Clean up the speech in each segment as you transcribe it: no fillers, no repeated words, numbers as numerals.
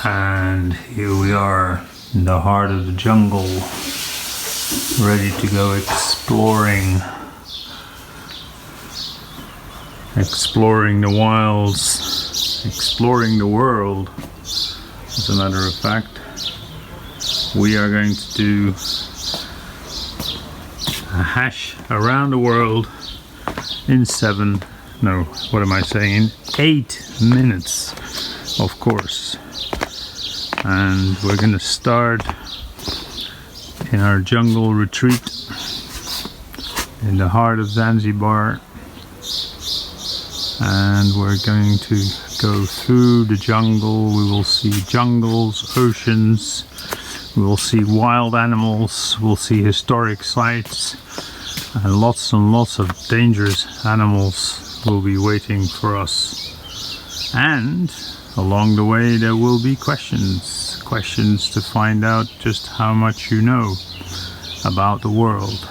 And here we are in the heart of the jungle, ready to go exploring the wilds, exploring the world. As a matter of fact, we are going to do a hash around the world in 8 minutes, of course. And we're going to start in our jungle retreat in the heart of Zanzibar, and we're going to go through the jungle. We will see jungles, oceans, we will see wild animals, we'll see historic sites, and lots of dangerous animals will be waiting for us. And along the way there will be questions to find out just how much you know about the world.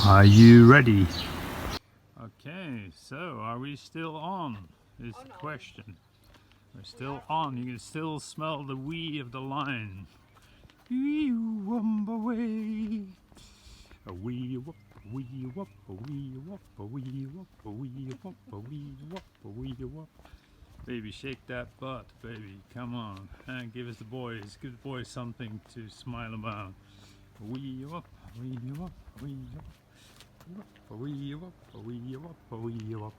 Are you ready? Okay, so are we still on? Is the question. We're still on. You can still smell the wee of the lion. Wee wumba way. A wee whoop, a wee whoop, a wee whoop, a wee whoop, a wee whoop, a wee whoop, a wee whoop. Baby, shake that butt, baby. Come on, and give the boys something to smile about. A wee whoop, a wee whoop, a wee whoop, a wee whoop, a wee whoop, a wee whoop.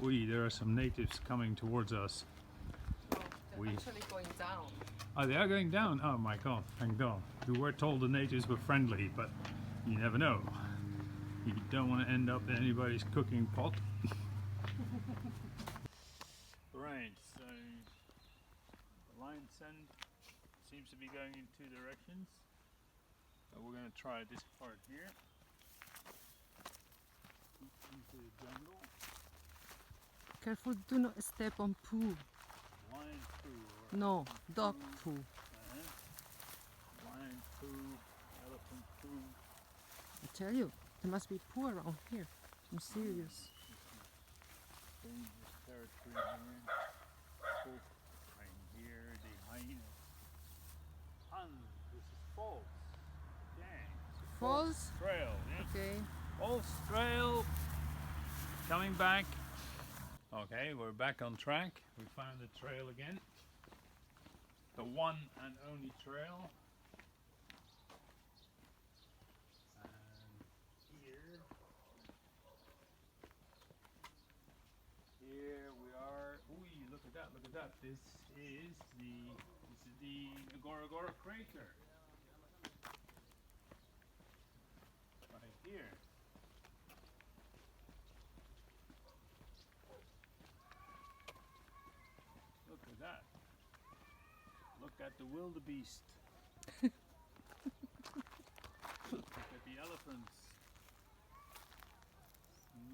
Wee, there are some natives coming towards us. They're actually going down. Oh, they are going down? Oh my god, thank god. We were told the natives were friendly, but you never know. You don't want to end up in anybody's cooking pot. Right, so the line send seems to be going in 2 directions. So we're going to try this part here. Into the jungle. Careful, do not step on poo. Lion poo. No, dog poo. Lion poo, elephant poo. I tell you, there must be poo around here. I'm serious. Dangerous territory here. Right here, the hyena. This is false. Dang. False? Trail, yeah. Okay. False trail. Coming back. Okay, we're back on track. We found the trail again. The one and only trail. And here we are. Ooh, look at that, look at that. This is the Ngorongoro crater. Right here. Look at that. Look at the wildebeest. Look at the elephants.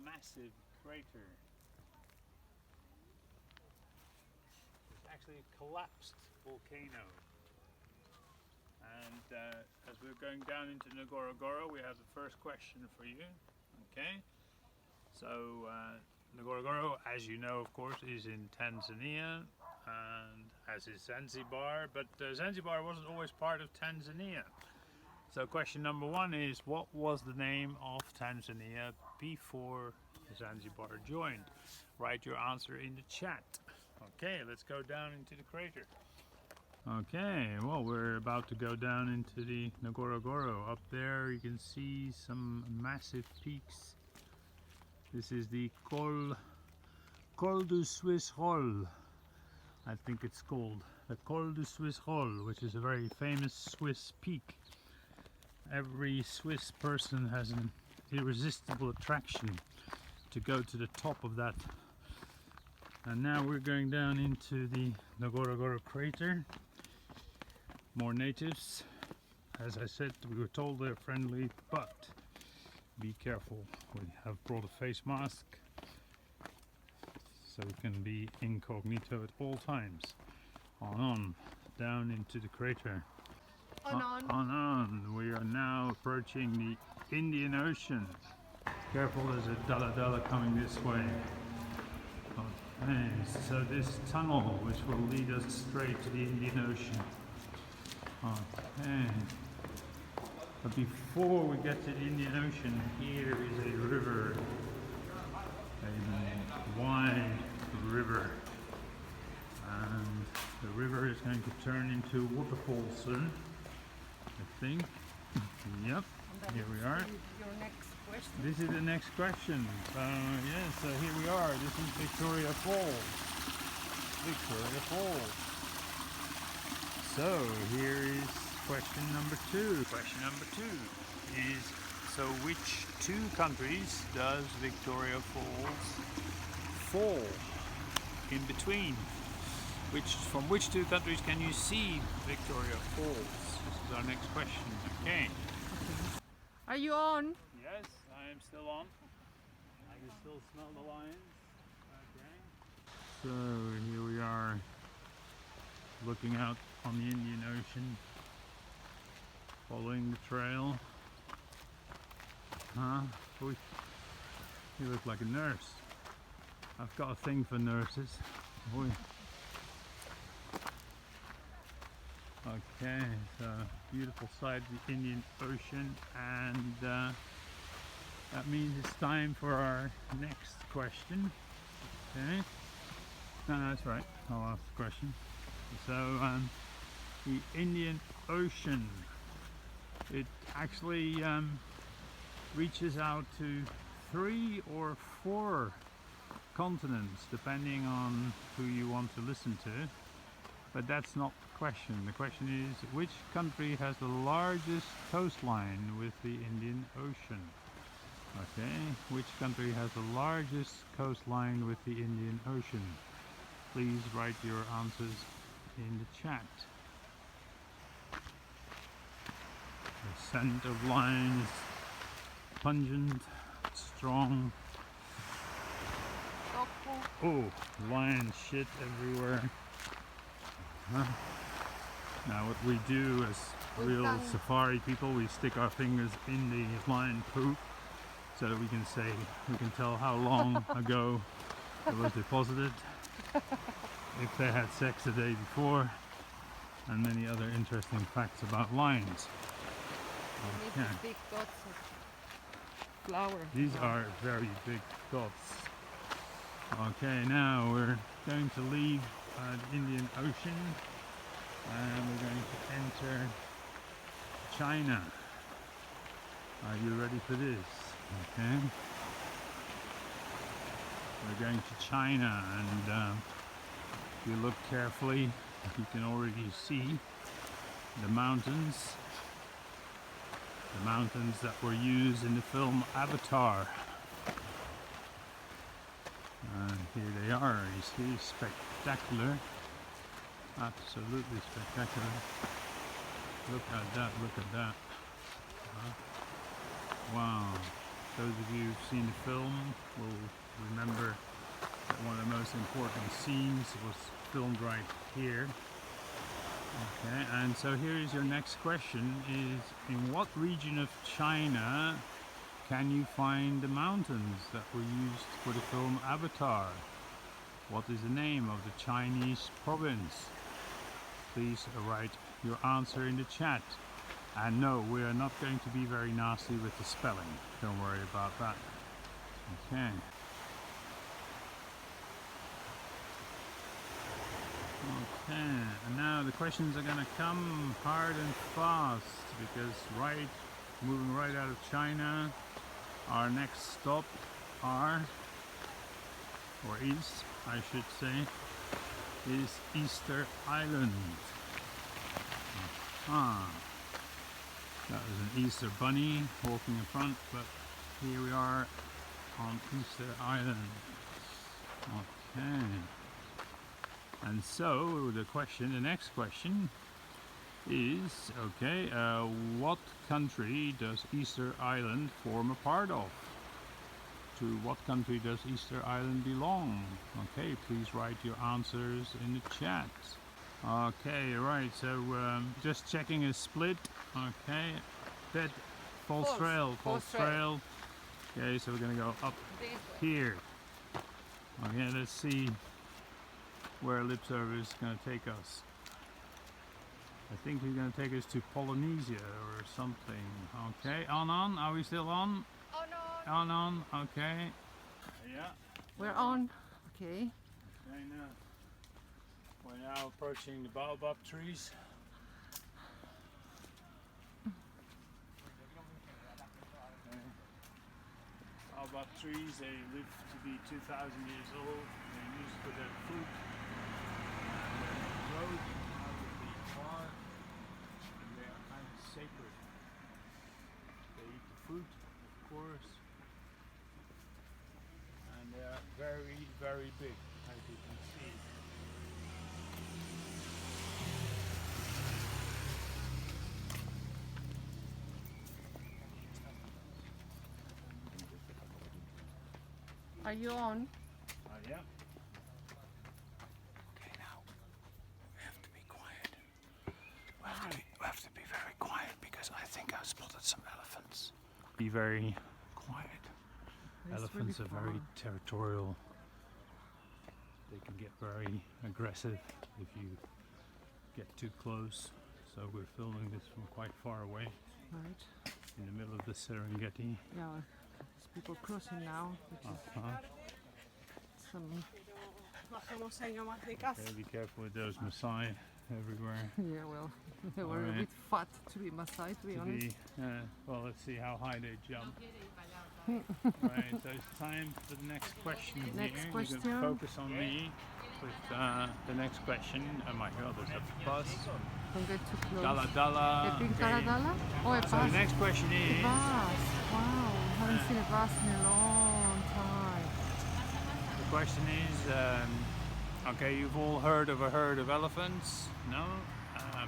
Massive crater. It's actually a collapsed volcano. And as we're going down into Ngorongoro, we have the first question for you. Okay. So Ngorongoro, as you know, of course, is in Tanzania, and as is Zanzibar, but Zanzibar wasn't always part of Tanzania. So question number 1 is, what was the name of Tanzania before Zanzibar joined? Write your answer in the chat. Okay, let's go down into the crater. Okay, well, we're about to go down into the Ngorongoro. Up there you can see some massive peaks. This is the Col du Swiss Roll, I think it's called. The Col du Swiss Roll, which is a very famous Swiss peak. Every Swiss person has an irresistible attraction to go to the top of that. And now we're going down into the Ngorongoro crater. More natives. As I said, we were told they're friendly, but be careful. We have brought a face mask so we can be incognito at all times. On, down into the crater. On. We are now approaching the Indian Ocean. Careful, there's a Dala Dala coming this way. And so this tunnel, which will lead us straight to the Indian Ocean. Okay. But before we get to the Indian Ocean, here is a river, a wide river. And the river is going to turn into waterfalls soon, I think. Yep, here we are. Your next question. This is the next question. So here we are. This is Victoria Falls. Victoria Falls. So here is question number 2. Question number 2 is, so which 2 countries does Victoria Falls fall in between? From which 2 countries can you see Victoria Falls? This is our next question. Okay. Are you on? Yes, I am still on. I can still smell the lions. Okay. So here we are, looking out on the Indian Ocean, following the trail. Huh? Oy. You look like a nurse. I've got a thing for nurses. Oy. Okay, so beautiful sight of the Indian Ocean, and that means it's time for our next question. Okay, no, that's right. I'll ask the question. So the Indian Ocean, it actually reaches out to 3 or 4 continents, depending on who you want to listen to. But that's not the question. The question is, which country has the largest coastline with the Indian Ocean? Okay, which country has the largest coastline with the Indian Ocean? Please write your answers in the chat. The scent of lime is pungent, strong. Oh, lion shit everywhere. Huh? Now what we do as real safari people, we stick our fingers in the lion poop so that we can tell how long ago it was deposited, if they had sex the day before, and many other interesting facts about lions. These big dots of flower. These are very big dots. Okay, now we're going to leave the Indian Ocean, and we're going to enter China. Are you ready for this? Okay. We're going to China, and if you look carefully, you can already see the mountains that were used in the film Avatar. And here they are. You see, spectacular, absolutely spectacular. Look at that, look at that. Wow. Those of you who've seen the film will remember that one of the most important scenes was filmed right here. Okay, and so here is your next question, is in what region of China can you find the mountains that were used for the film Avatar? What is the name of the Chinese province? Please write your answer in the chat. And no, we are not going to be very nasty with the spelling. Don't worry about that. Okay. Okay, and now the questions are going to come hard and fast, because moving right out of China, our next stop is, I should say, is Easter Island. That was an Easter bunny walking in front, but here we are on Easter Island. Okay. And so the next question is, okay, what country does Easter Island form a part of? To what country does Easter Island belong? Okay, please write your answers in the chat. Okay, right, so just checking a split. Okay, false trail. Okay, so we're gonna go up here. Okay, let's see where lip service is going to take us. I think he's going to take us to Polynesia or something. Okay, on. Are we still on? On. Okay. Yeah. We're on. Okay. Okay, now we're now approaching the baobab trees. Okay. Baobab trees, they live to be 2,000 years old. They're used for their fruit. They grow out of the bark, and they are kind of sacred. They eat the fruit, of course, and they are very, very big, as you can see. Are you on? Yeah. Okay, now we have to be quiet. We have to be very quiet because I think I've spotted some elephants. Be very quiet. It's Elephants really are very far. territorial. They can get very aggressive if you get too close. So we're filming this from quite far away Right. in the middle of the Serengeti. Yeah. There's people crossing now, which is some. Okay, be careful with those Maasai everywhere. Yeah, well, they were a Alright. bit fat to be Maasai, to be To honest. be, well, let's see how high they jump. Right, so it's time for the next question Next here. question. You can focus on me with the next question. Oh my god, there's a bus. Don't get too close. Dala Dala. A big Okay. Dala? Oh, a So the bus. next question A is, bus. Wow, haven't seen a bus in a long time. the question is, okay, you've all heard of a herd of elephants, no?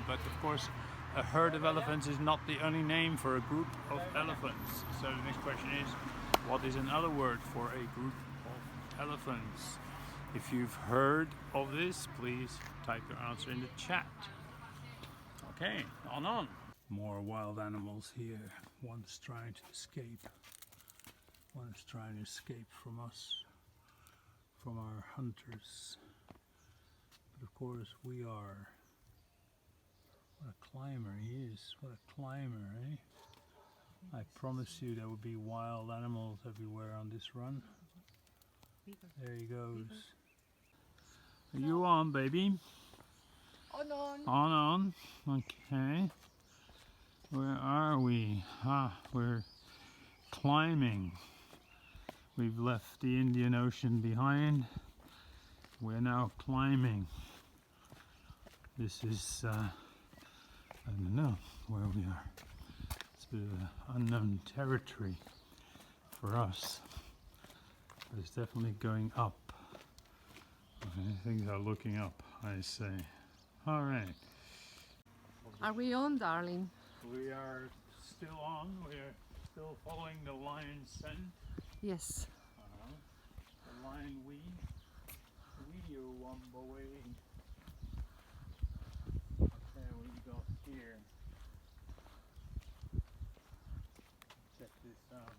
But of course, a herd of elephants is not the only name for a group of elephants. So the next question is, what is another word for a group of elephants? If you've heard of this, please type your answer in the chat. Okay, on. More wild animals here. One's trying to escape. One is trying to escape from us, from our hunters. But of course we are. What a climber he is. What a climber, eh? I promise you there will be wild animals everywhere on this run. There he goes. Are you on, baby? On. Okay. Where are we? We're climbing. We've left the Indian Ocean behind. We're now climbing. This is, I don't know where we are. It's a bit of an unknown territory for us. But it's definitely going up. Okay, things are looking up, I say. All right. Are we on, darling? We are still on. We're still following the lion scent. Yes. The lion we are one away. Okay, we got here. Check this out.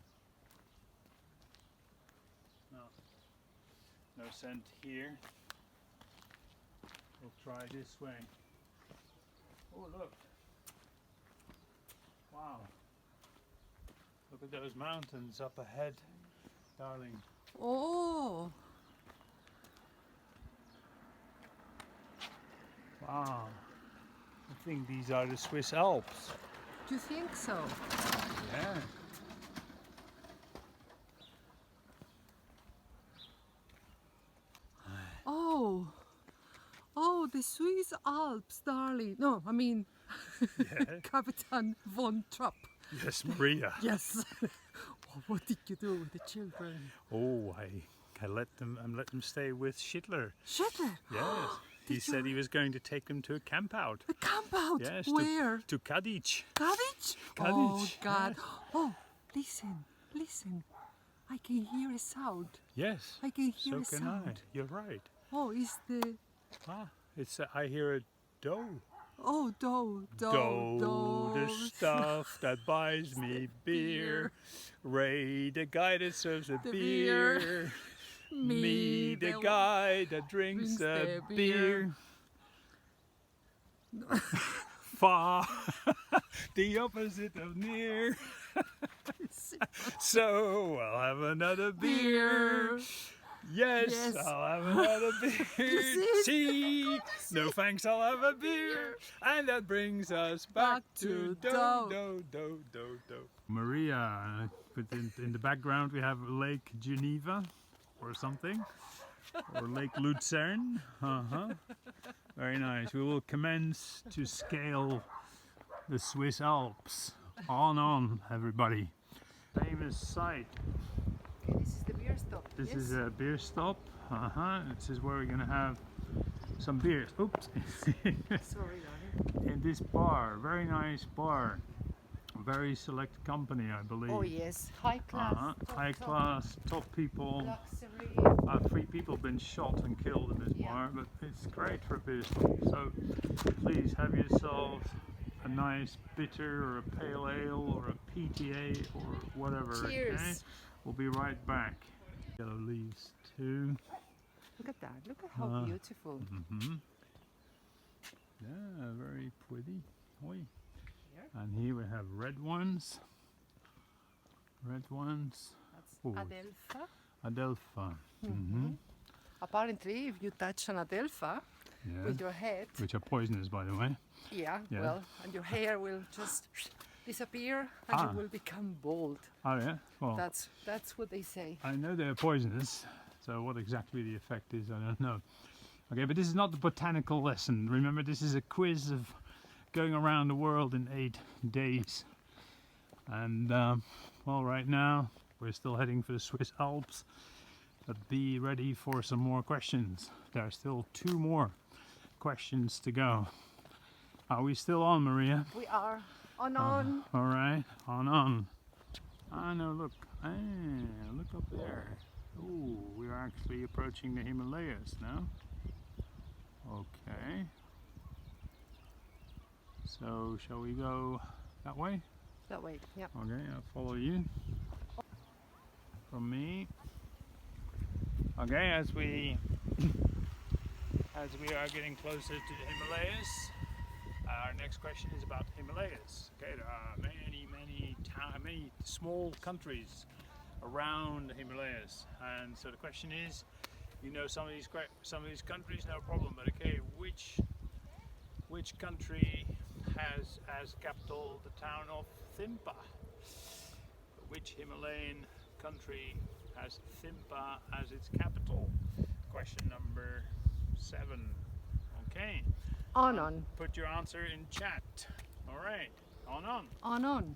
No scent here. We'll try this way. Oh, look. Wow. Look at those mountains up ahead, darling. Oh, Wow. I think these are the Swiss Alps. do you think so? Yeah. Oh, the Swiss Alps, darling. No, I mean, Yeah. Captain von Trapp. Yes, Maria. Yes. What did you do with the children? Oh, I let them stay with Schindler. Schindler. Yes. He Did said you- he was going to take them to a camp out. The camp out. Yes. Where? To Kadic. Kadic? Oh, Kadic, God. Oh, listen. I can hear a sound. Yes. I can hear So a can I. sound. You're right. Oh, is the... It's I hear a doe. Oh, doe. The stuff that buys me beer. Ray, the guy that serves the The beer. beer. Me, the one guy that drinks drinks a the beer. Far, the opposite of near. So I'll have another beer. Yes, Yes. I'll have another beer. see? See? No thanks, I'll have a beer. And that brings us back to do. Maria, but in the background we have Lake Geneva or something. Or Lake Lucerne. Very nice. We will commence to scale the Swiss Alps. On, everybody. Famous site. Okay, this is the beer stop. This yes? is a beer stop. This is where we're gonna have some beers. Oops. Sorry, darling. In this bar, very nice bar. Very select company, I believe. Oh yes, high class. Top, High top class, top people. luxury. 3 people been shot and killed in this Yeah. bar, but it's great for a beer stop. So please have yourselves a nice bitter or a pale ale or a PTA or whatever. Cheers. Okay? We'll be right back. Yellow leaves too. Look at that. Look at how beautiful. Yeah, very pretty. Oi. Here. And here we have red ones. Red ones. That's Oh. Adelpha. Adelpha. Apparently, if you touch an Adelpha Yeah. with your head, Which are poisonous, by the way. yeah, Yeah. well, and your hair will just disappear and Ah. you will become bald. Oh yeah. Well, That's what they say. I know they're poisonous, so what exactly the effect is, I don't know. Okay, but this is not the botanical lesson. Remember, this is a quiz of going around the world in 8 days. And, well, right now, we're still heading for the Swiss Alps. But be ready for some more questions. There are still 2 more questions to go. Are we still on, Maria? We are on. All right, on. Ah, no, look. Look up there. Ooh, we are actually approaching the Himalayas now. Okay. So, shall we go that way? That way, yeah. Okay, I'll follow you. From me. Okay, as we are getting closer to the Himalayas, our next question is about Himalayas. Okay, there are many small countries around the Himalayas, and so the question is, you know some of these countries, no problem, but okay, which country has as capital the town of Thimpa? Which Himalayan country has Thimpa as its capital? Question number 7. Okay. On. Put your answer in chat. All right. On. On.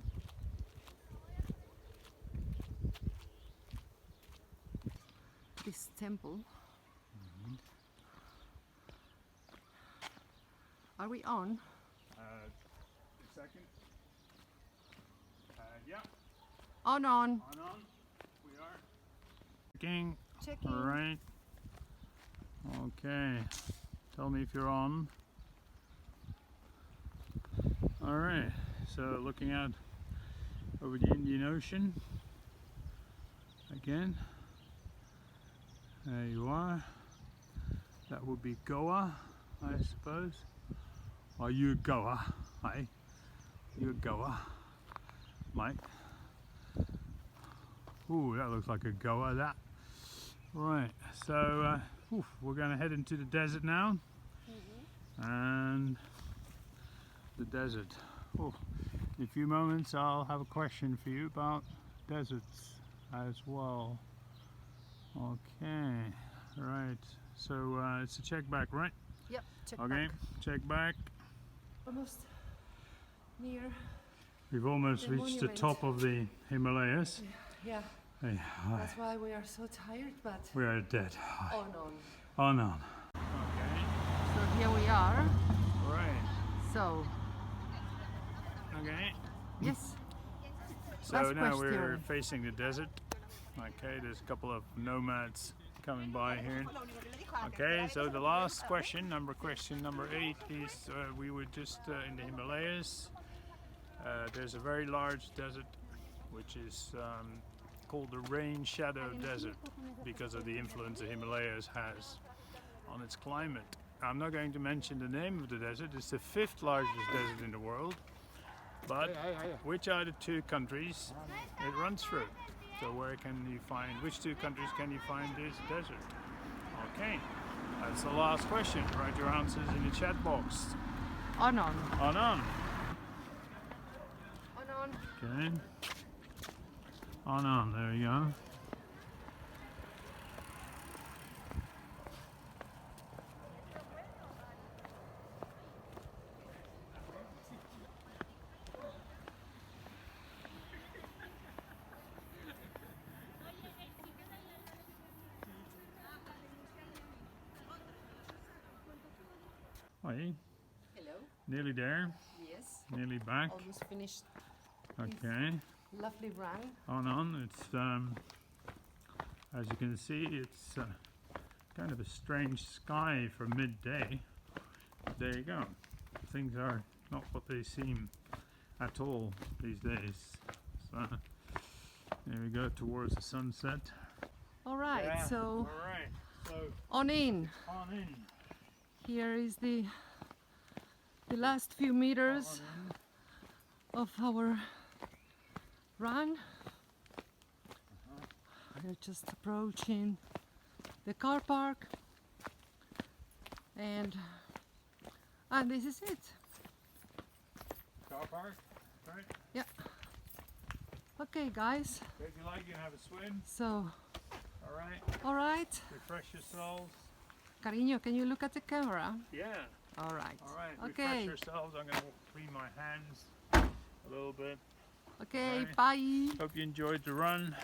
This temple. Are we on? A second. Yeah. On. On. We are. Checking. Checking. All right. Okay. Tell me if you're on. All right. So looking out over the Indian Ocean. Again. There you are. That would be Goa, I suppose. Are you Goa? Hey, you Goa, Mike? Ooh, that looks like a Goa. That. Right. So we're going to head into the desert now, and the desert. Oh, in a few moments, I'll have a question for you about deserts as well. Okay, right. So it's a check back, right? Yep. Check Okay, back. check back. Almost near. We've almost The reached the monument. top of the Himalayas. Yeah. Hey, That's why we are so tired, but we are dead. on. On. Okay. So here we are. Right. So Okay. yes. So Last now we're question. facing the desert. Okay, there's a couple of nomads coming by here. Okay, so the last question number 8 is we were just in the Himalayas. There's a very large desert which is called the Rain Shadow Desert because of the influence the Himalayas has on its climate. I'm not going to mention the name of the desert. It's the 5th largest desert in the world. But which are the 2 countries it runs through? So which 2 countries can you find this desert? Okay, that's the last question. Write your answers in the chat box. On. On. Okay. On, there you go. Hi, Hello. nearly there, Yes. nearly back. Almost finished. Okay, Lovely run. on. It's as you can see, it's kind of a strange sky for midday. There you go. Things are not what they seem at all these days. So there we go towards the sunset. All right. So all right. So on in. on in. Here is the last few meters of our run. We're just approaching the car park, and this is it. Car park, right? Yeah. Okay, guys. If you like, you can have a swim. So, All right. all right. Refresh yourselves. Cariño, can you look at the camera? Yeah. All right. All right. Okay. Refresh yourselves. I'm going to clean my hands a little bit. Okay, Alright. bye. Hope you enjoyed the run.